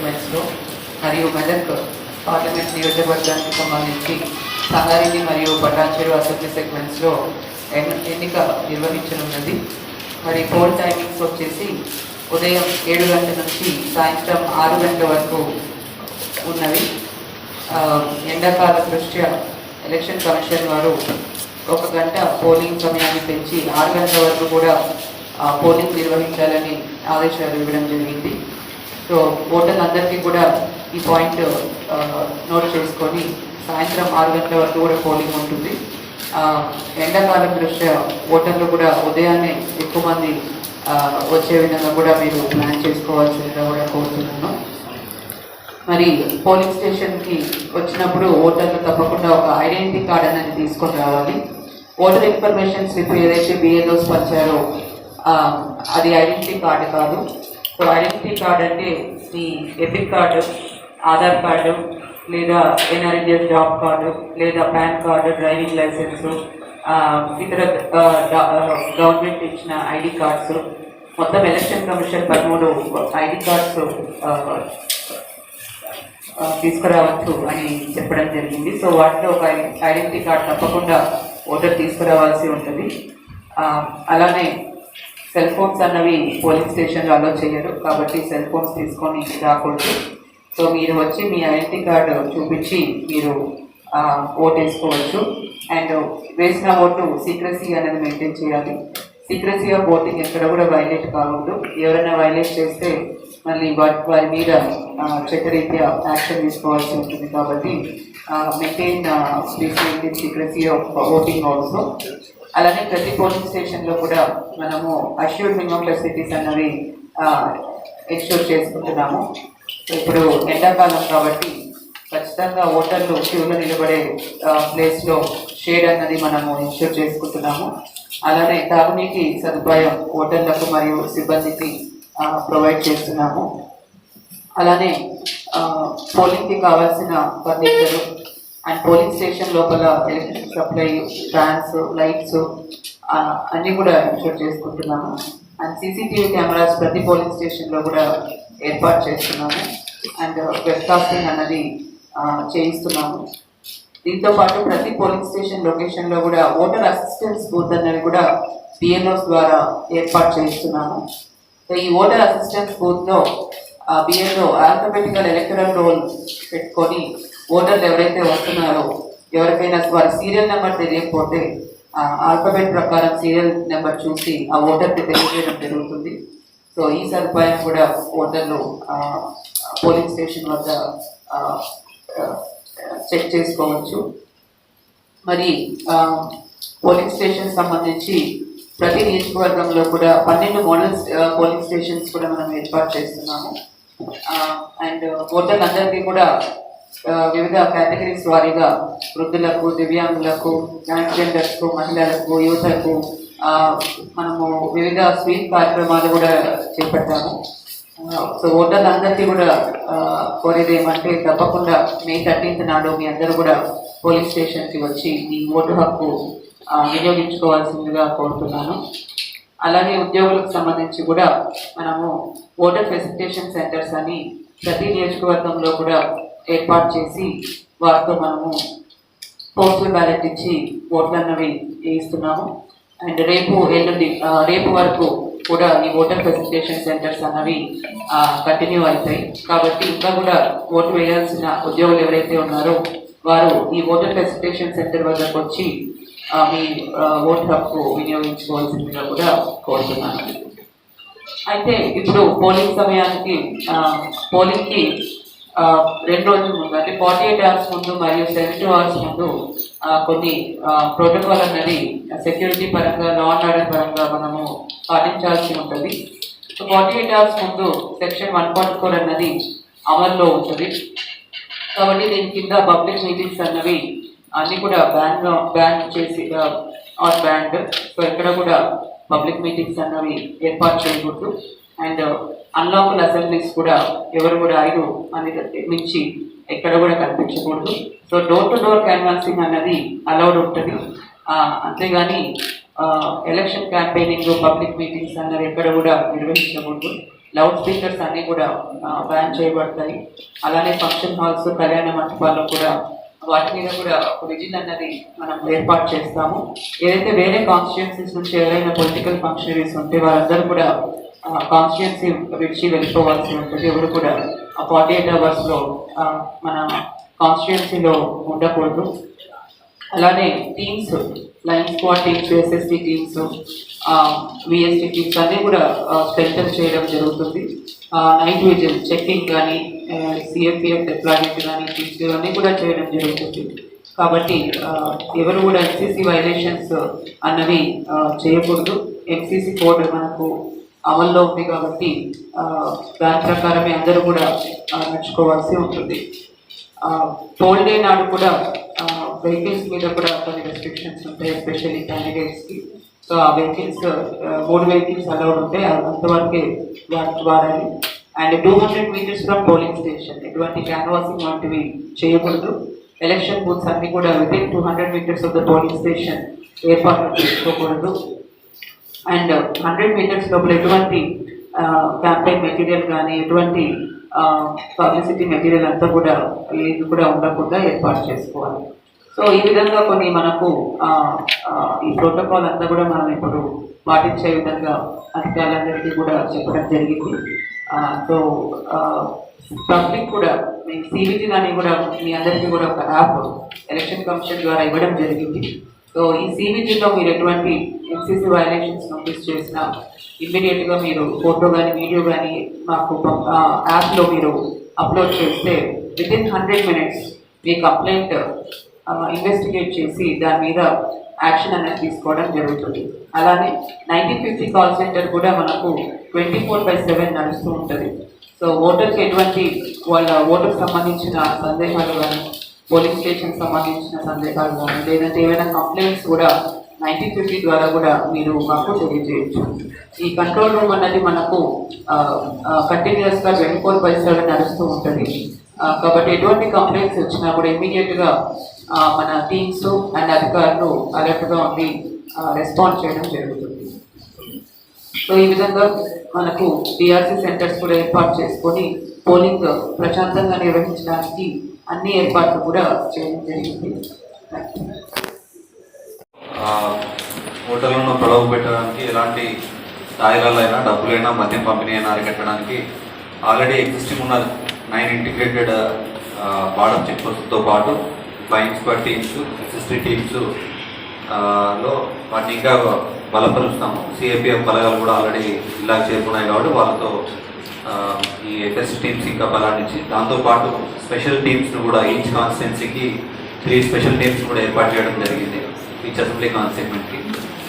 సెగ్మెంట్స్లో మరియు మెదక్ పార్లమెంట్ నియోజకవర్గానికి సంబంధించి సంగారెడ్డి మరియు పటాన్చెరు అసెంబ్లీ సెగ్మెంట్స్లో ఎన్నిక నిర్వహించనున్నది. మరి పోల్ టైమింగ్స్ వచ్చేసి ఉదయం 7 గంటల నుంచి సాయంత్రం 6 గంటల వరకు ఉన్నవి. ఎండాకాల దృష్ట్యా ఎలక్షన్ కమిషన్ వారు 1 గంట పోలింగ్ సమయాన్ని పెంచి 6 గంటల వరకు కూడా పోలింగ్ నిర్వహించాలని ఆదేశాలు ఇవ్వడం జరిగింది. సో ఓటర్లందరికీ కూడా ఈ పాయింట్ నోట్ చేసుకొని సాయంత్రం 6 గంటల వరకు కూడా పోలింగ్ ఉంటుంది. ఎండాకాలం దృష్ట్యా ఓటర్లు కూడా ఉదయాన్నే ఎక్కువ మంది వచ్చే విధంగా కూడా మీరు ప్లాన్ చేసుకోవాల్సిందిగా కూడా కోరుతున్నాను. మరి పోలింగ్ స్టేషన్కి వచ్చినప్పుడు ఓటర్లు తప్పకుండా ఒక ఐడెంటిటీ కార్డ్ అనేది తీసుకొని రావాలి. ఓటర్ ఇన్ఫర్మేషన్ స్లిప్ ఏదైతే బిఎల్ఓస్ పంచారో అది ఐడెంటిటీ కార్డు కాదు. సో ఐడెంటిటీ కార్డ్ అంటే మీ ఎపిక్ కార్డు, ఆధార్ కార్డు, లేదా ఎన్ఆర్ఈజిఎస్ జాబ్ కార్డు, లేదా పాన్ కార్డు, డ్రైవింగ్ లైసెన్సు, ఇతర గవర్నమెంట్ ఇచ్చిన ఐడి కార్డ్స్, మొత్తం ఎలక్షన్ కమిషన్ 13 ఐడి కార్డ్స్ తీసుకురావచ్చు అని చెప్పడం జరిగింది. సో వాటిలో ఒక ఐడెంటిటీ కార్డ్ తప్పకుండా ఓటర్ తీసుకురావాల్సి ఉంటుంది. అలానే సెల్ ఫోన్స్ అన్నవి పోలింగ్ స్టేషన్లో అలో చేయరు కాబట్టి సెల్ ఫోన్స్ తీసుకొని రాకూడదు. సో మీరు వచ్చి మీ ఐడెంటిటీ కార్డు చూపించి మీరు ఓట్ వేసుకోవచ్చు. అండ్ వేసిన ఓటు సీక్రసీ అనేది మెయింటైన్ చేయాలి. సీక్రసీ ఆఫ్ ఓటింగ్ ఎక్కడ కూడా వైలేట్ కావద్దు. ఎవరైనా వైలేట్ చేస్తే మళ్ళీ వారి మీద చట్టరీత్యా యాక్షన్ తీసుకోవాల్సి ఉంటుంది. కాబట్టి maintain secrecy of voting also. అలానే ప్రతి పోలింగ్ స్టేషన్లో కూడా మనము అష్యూర్డ్ మినిమం ఫెసిలిటీస్ అన్నవి ఎన్ష్యూర్ చేసుకుంటున్నాము. ఇప్పుడు ఎండాకాలం కాబట్టి ఖచ్చితంగా ఓటర్లు క్యూలో నిలబడే ప్లేస్లో షేడ్ అన్నది మనము ఎన్ష్యూర్ చేసుకుంటున్నాము. అలానే తాగునీటి సదుపాయం ఓటర్లకు మరియు సిబ్బందికి ప్రొవైడ్ చేస్తున్నాము. అలానే పోలింగ్కి కావాల్సిన ఫర్నిచరు అండ్ పోలింగ్ స్టేషన్ లోపల ఎలక్ట్రిసిటీ సప్లై, ఫ్యాన్స్, లైట్స్ అన్నీ కూడా ఎన్ష్యూర్ చేసుకుంటున్నాము. అండ్ సీసీటీవీ కెమెరాస్ ప్రతి పోలింగ్ స్టేషన్లో కూడా ఏర్పాటు చేస్తున్నాము. అండ్ వెబ్కాస్టింగ్ అన్నది చేయిస్తున్నాము. దీంతో పాటు ప్రతి పోలింగ్ స్టేషన్ లొకేషన్లో కూడా ఓటర్ అసిస్టెన్స్ బూత్ అన్నది కూడా బిఎల్ఓస్ ద్వారా ఏర్పాటు చేయిస్తున్నాము. సో ఈ ఓటర్ అసిస్టెన్స్ బూత్లో బిఎల్ఓ ఆల్ఫాబెటికల్ ఎలక్టరల్ రోల్ పెట్టుకొని ఓటర్లు ఎవరైతే వస్తున్నారో ఎవరికైనా వారి సీరియల్ నెంబర్ తెలియకపోతే ఆల్ఫాబెట్ ప్రకారం సీరియల్ నెంబర్ చూసి ఆ ఓటర్కి తెలియజేయడం జరుగుతుంది. సో ఈ సదుపాయం కూడా ఓటర్లు పోలింగ్ స్టేషన్ వద్ద చెక్ చేసుకోవచ్చు. మరి పోలింగ్ స్టేషన్ సంబంధించి ప్రతి నియోజకవర్గంలో కూడా 12 మోడల్ పోలింగ్ స్టేషన్స్ కూడా మనం ఏర్పాటు చేస్తున్నాము. అండ్ ఓటర్లందరికీ కూడా వివిధ కేటగిరీస్ వారీగా వృద్ధులకు, దివ్యాంగులకు, ట్రాన్స్జెండర్స్కు, మహిళలకు, యువతకు మనము వివిధ స్వీట్ కార్యక్రమాలు కూడా చేపట్టాము. సో ఓటర్లందరికీ కూడా కోరేది ఏమంటే తప్పకుండా May 13th నాడు మీ అందరూ కూడా పోలింగ్ స్టేషన్కి వచ్చి మీ ఓటు హక్కు వినియోగించుకోవాల్సిందిగా కోరుతున్నాను. అలాగే ఉద్యోగులకు సంబంధించి కూడా మనము ఓటర్ ఫెసిలిటేషన్ సెంటర్స్ అని ప్రతి నియోజకవర్గంలో కూడా ఏర్పాటు చేసి వారితో మనము పోస్టల్ బ్యాలెట్ ఇచ్చి ఓట్లు అన్నవి వేయిస్తున్నాము. అండ్ రేపు వరకు కూడా ఈ ఓటర్ ఫెసిలిటేషన్ సెంటర్స్ అన్నవి కంటిన్యూ అవుతాయి. కాబట్టి ఇంకా కూడా ఓటు వేయాల్సిన ఉద్యోగులు ఎవరైతే ఉన్నారో వారు ఈ ఓటర్ ఫెసిలిటేషన్ సెంటర్ వద్దకు వచ్చి మీ ఓటు హక్కు వినియోగించుకోవాల్సిందిగా కూడా కోరుతున్నాను. అయితే ఇప్పుడు పోలింగ్ సమయానికి పోలింగ్కి 2 రోజుల ముందు అంటే 48 hours ముందు మరియు 72 hours ముందు కొన్ని ప్రోటోకాల్ అన్నది సెక్యూరిటీ పరంగా, లా అండ్ ఆర్డర్ పరంగా మనము పాటించాల్సి ఉంటుంది. సో 48 hours ముందు సెక్షన్ 144 అన్నది అమల్లో ఉంటుంది. కాబట్టి దీని కింద పబ్లిక్ మీటింగ్స్ అన్నవి అన్నీ కూడా బ్యాన్ చేసి ఆన్ బ్యాండ్. సో ఎక్కడ కూడా పబ్లిక్ మీటింగ్స్ అన్నవి ఏర్పాటు చేయకూడదు. అండ్ అన్లాఫుల్ అసెంబ్లీస్ కూడా ఎవరు కూడా 5 అనేది మించి ఎక్కడ కూడా కనిపించకూడదు. So door to door canvassing అన్నది అలౌడ్ ఉంటుంది. అంతేగాని ఎలక్షన్ క్యాంపెయినింగ్, పబ్లిక్ మీటింగ్స్ అన్నది ఎక్కడ కూడా నిర్వహించకూడదు. లౌడ్ స్పీకర్స్ అన్నీ కూడా బ్యాన్ చేయబడతాయి. అలానే ఫంక్షన్ హాల్స్, కళ్యాణ మంటపాల్లో కూడా వాటి మీద కూడా ఒక విజిల్ అన్నది మనం ఏర్పాటు చేస్తాము. ఏదైతే వేరే కాన్స్టిట్యున్సీస్ నుంచి ఎవరైనా పొలిటికల్ ఫంక్షనరీస్ ఉంటే వారందరూ కూడా కాన్స్టిట్యున్సీ విడిచి వెళ్ళిపోవాల్సి ఉంటుంది. ఎవరు కూడా ఆ 48 అవర్స్లో మన కాన్స్టిట్యున్సీలో ఉండకూడదు. అలానే teams, line squad teams, SST teams, VST teams అన్నీ కూడా స్ట్రెంథన్ చేయడం జరుగుతుంది. నైట్ విజిల్ చెక్కింగ్ కానీ, సిఎఫ్పిఎఫ్ డిప్లాయ్మెంట్ కానీ టీమ్స్ ఇవన్నీ కూడా చేయడం జరుగుతుంది. కాబట్టి ఎవరు కూడా ఎంసీసీ వైలేషన్స్ అన్నవి చేయకూడదు. ఎంసీసీ కోడ్ మనకు అమల్లో ఉంది కాబట్టి దాని ప్రకారమే అందరూ కూడా నడుచుకోవాల్సి ఉంటుంది. పోల్ డే నాడు కూడా వెహికల్స్ మీద కూడా కొన్ని రెస్ట్రిక్షన్స్ ఉంటాయి, ఎస్పెషల్లీ క్యాండిడేట్స్కి. సో ఆ వెహికల్స్ 3 వెహికల్స్ అలౌడ్ ఉంటాయి, అంతవరకే వాడాలి. And 200 meters from polling station ఎటువంటి క్యాన్వాసింగ్ వంటివి చేయకూడదు. ఎలక్షన్ బూత్స్ అన్నీ కూడా within 200 meters of the polling station ఏర్పాటు చేసుకోకూడదు. అండ్ 100 meters లోపల ఎటువంటి క్యాంపెయిన్ మెటీరియల్ కానీ, ఎటువంటి పబ్లిసిటీ మెటీరియల్ అంతా కూడా ఏది కూడా ఉండకుండా ఏర్పాటు చేసుకోవాలి. సో ఈ విధంగా కొన్ని మనకు ఈ ప్రోటోకాల్ అంతా కూడా మనం ఇప్పుడు పాటించే విధంగా అధికారులందరికీ కూడా చెప్పడం జరిగింది. సో పబ్లిక్ కూడా మీ సివిజిల్ అని కూడా మీ అందరికీ కూడా ఒక యాప్ ఎలక్షన్ కమిషన్ ద్వారా ఇవ్వడం జరిగింది. సో ఈ సివిజిల్లో మీరు ఎటువంటి ఎంసీసీ వైలేషన్స్ నోటీస్ చేసినా ఇమ్మీడియట్గా మీరు ఫోటో కానీ, వీడియో కానీ మాకు యాప్లో మీరు అప్లోడ్ చేస్తే వితిన్ 100 minutes మీ కంప్లైంట్ ఇన్వెస్టిగేట్ చేసి దాని మీద యాక్షన్ అనేది తీసుకోవడం జరుగుతుంది. అలానే 1950 కాల్ సెంటర్ కూడా మనకు 24/7 నడుస్తూ ఉంటుంది. సో ఓటర్కి ఎటువంటి వాళ్ళ ఓటర్కి సంబంధించిన సందేహాలు కానీ, పోలింగ్ స్టేషన్ సంబంధించిన సందేహాలు కానీ, లేదంటే ఏమైనా కంప్లైంట్స్ కూడా 1950 ద్వారా కూడా మీరు మాకు తెలియజేయచ్చు. ఈ కంట్రోల్ రూమ్ అన్నది మనకు కంటిన్యూస్గా 24/7 నడుస్తూ ఉంటుంది. కాబట్టి ఎటువంటి కంప్లైంట్స్ వచ్చినా కూడా ఇమ్మీడియట్గా మన టీమ్స్ అండ్ అధికారులు అలర్ట్గా ఉండి రెస్పాండ్ చేయడం జరుగుతుంది. సో ఈ విధంగా మనకు డిఆర్సీ సెంటర్స్ కూడా ఏర్పాటు చేసుకొని పోలింగ్ ప్రశాంతంగా నిర్వహించడానికి అన్ని ఏర్పాట్లు కూడా చేయడం జరిగింది. ఓటర్లను ప్రలోభ పెట్టడానికి ఎలాంటి స్థాయిలైనా, డబ్బులైనా, మద్యం పంపిణీ అయినా అరికట్టడానికి ఆల్రెడీ ఎగ్జిస్టింగ్ ఉన్న 9 ఇంటిగ్రేటెడ్ బార్డర్ చెక్ పోస్ట్తో పాటు flying squad teams, SST teams లో వాటిని ఇంకా బలపరుస్తాము. సిఏపిఎఫ్ బలగాలు కూడా ఆల్రెడీ జిల్లాకు చేరుకున్నాయి కాబట్టి వాళ్ళతో ఈ ఎస్ఎస్టీ టీమ్స్ ఇంకా బలాన్నిచ్చి, దాంతోపాటు స్పెషల్ టీమ్స్ను కూడా ఈచ్ కాన్స్టిట్యున్సీకి 3 స్పెషల్ టీమ్స్ కూడా ఏర్పాటు చేయడం జరిగింది ఈచ్ అసెంబ్లీ కాన్స్టిట్యున్సీకి.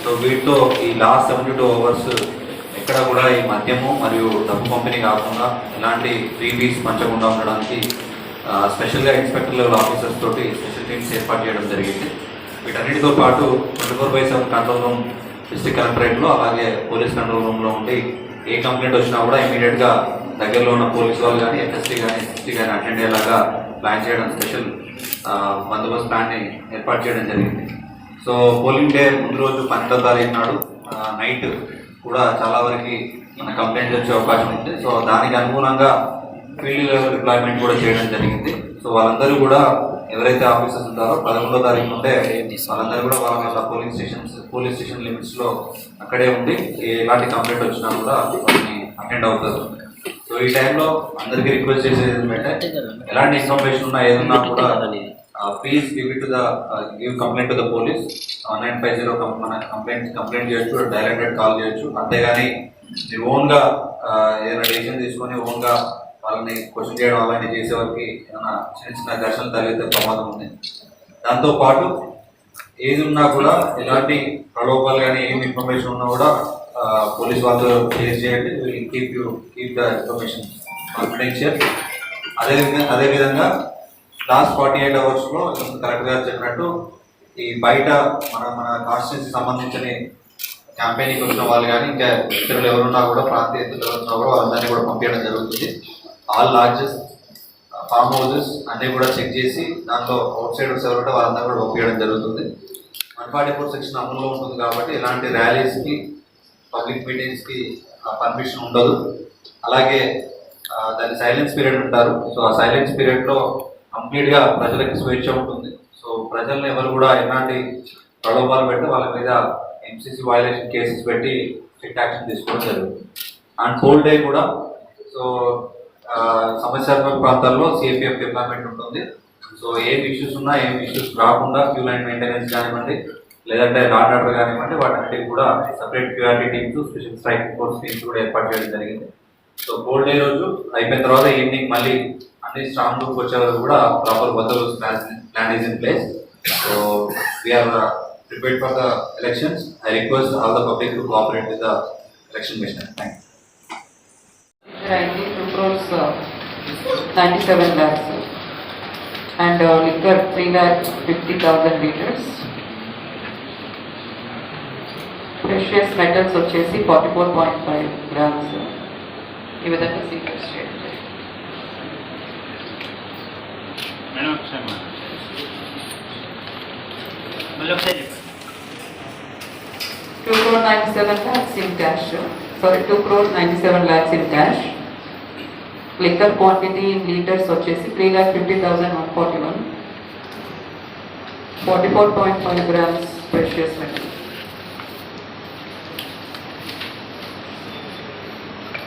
సో వీటితో ఈ లాస్ట్ 72 hours ఎక్కడ కూడా ఈ మద్యము మరియు డబ్బు పంపిణీ కాకుండా ఎలాంటి ఫ్రీబీస్ పంచకుండా ఉండడానికి స్పెషల్గా ఇన్స్పెక్టర్ లెవెల్ ఆఫీసర్స్ తోటి స్పెషల్ టీమ్స్ ఏర్పాటు చేయడం జరిగింది. వీటన్నిటితో పాటు 24/7 కంట్రోల్ రూమ్ డిస్ట్రిక్ట్ కలెక్టరేట్లో, అలాగే పోలీస్ కంట్రోల్ రూమ్లో ఉండి ఏ కంప్లైంట్ వచ్చినా కూడా ఇమీడియట్గా దగ్గరలో ఉన్న పోలీస్ వాళ్ళు కానీ, ఎస్ఎస్టీ కానీ, ఎస్టీ కానీ అటెండ్ అయ్యేలాగా ప్లాన్ చేయడం, స్పెషల్ బందోబస్తు ప్లాన్ని ఏర్పాటు చేయడం జరిగింది. సో పోలింగ్ డే ముందు రోజు 12వ తారీఖు నాడు నైట్ కూడా చాలా వరకు మన కంప్లైంట్ వచ్చే అవకాశం ఉంది. సో దానికి అనుగుణంగా ఫీల్డ్ లెవెల్ డిప్లాయ్మెంట్ కూడా చేయడం జరిగింది. సో వాళ్ళందరూ కూడా ఎవరైతే ఆఫీసర్స్ ఉంటారో 11వ తారీఖు ఉంటే వాళ్ళందరూ కూడా వాళ్ళ పోలీస్ స్టేషన్ లిమిట్స్లో అక్కడే ఉండి ఎలాంటి కంప్లైంట్ వచ్చినా కూడా వాళ్ళని అటెండ్ అవుతారు. సో ఈ టైంలో అందరికీ రిక్వెస్ట్ చేసేది ఏంటంటే ఎలాంటి ఇన్ఫర్మేషన్ ఉన్నా ఏదన్నా కూడా please give complaint to the police. 1950 మన కంప్లైంట్ చేయొచ్చు, డైరెక్టెడ్ కాల్ చేయొచ్చు. అంతేగాని మీరు ఓన్గా ఏదైనా డెసిషన్ తీసుకొని ఓన్గా వాళ్ళని క్వశ్చన్ చేయడం అలాంటివి చేసే వారికి ఏమైనా చిన్న ఘర్షణలు తగిలితే ప్రమాదం ఉంది. దాంతోపాటు ఏది ఉన్నా కూడా ఎలాంటి ప్రలోభాలు కానీ ఏమి ఇన్ఫర్మేషన్ ఉన్నా కూడా పోలీస్ వాళ్ళతో షేర్ చేయండి. Keep the information confidential. అదేవిధంగా లాస్ట్ 48 hours కరెక్ట్గా చెప్పినట్టు ఈ బయట మన కాన్స్టిట్యున్సీ సంబంధించిన క్యాంపెయిన్కి వచ్చిన వాళ్ళు కానీ, ఇంకా ఇతరులు ఎవరున్నా కూడా, ప్రాంతీయతలు ఎవరున్నా కూడా వాళ్ళందరినీ కూడా పంపించడం జరుగుతుంది. ఆల్ లాడ్జెస్, ఫార్మ్ హౌసెస్ అన్నీ కూడా చెక్ చేసి దాంట్లో అవుట్ సైడర్స్ ఎవరుంటే వాళ్ళందరూ కూడా పంపించడం జరుగుతుంది. 144 సెక్షన్ అమలులో ఉంటుంది కాబట్టి ఎలాంటి ర్యాలీస్కి, పబ్లిక్ మీటింగ్స్కి పర్మిషన్ ఉండదు. అలాగే దాన్ని సైలెన్స్ పీరియడ్ అంటారు. సో ఆ సైలెన్స్ పీరియడ్లో కంప్లీట్గా ప్రజలకు స్వేచ్ఛ ఉంటుంది. సో ప్రజల్ని ఎవరు కూడా ఎలాంటి ప్రలోభాలు పెట్టి వాళ్ళ మీద ఎంసీసీ వైలేషన్ కేసెస్ పెట్టి స్ట్రిక్ట్ యాక్షన్ తీసుకోవడం జరుగుతుంది. అండ్ హోల్ డే కూడా సో సమస్యాత్మక ప్రాంతాల్లో సిపిఎఫ్ డిప్లాయ్మెంట్ ఉంటుంది. సో ఏం ఇష్యూస్ ఉన్నా ఏం ఇష్యూస్ రాకుండా క్యూ లైన్ మెయింటెనెన్స్ కానివ్వండి, లేదంటే లాండ్ ఆర్డర్ కానివ్వండి, వాటన్నిటికి కూడా separate QRT teams, special strike force teams కూడా ఏర్పాటు చేయడం జరిగింది. సో హోల్ డే రోజు అయిపోయిన తర్వాత ఈవినింగ్ మళ్ళీ అన్ని స్ట్రాంగ్ రూమ్కి వచ్చే వరకు కూడా ప్రాపర్ బందోబస్తు plan is in place. So we are prepared for the elections. I request all the public to cooperate with the election mission. Thank అయింది 2 crores 97 lakhs and liquor 3,50,000 liters. Precious metals వచ్చేసి 44.5 grams. ఈ విధంగా secrets చేయండి. Madam ఒకసారి మళ్ళీ ఒకసారి 2 crore 97 lakhs in cash. Sorry, 2 crore 97 lakhs in cash. Liquor quantity in liters వచ్చేసి 3,50,141. 44.5 grams precious metal.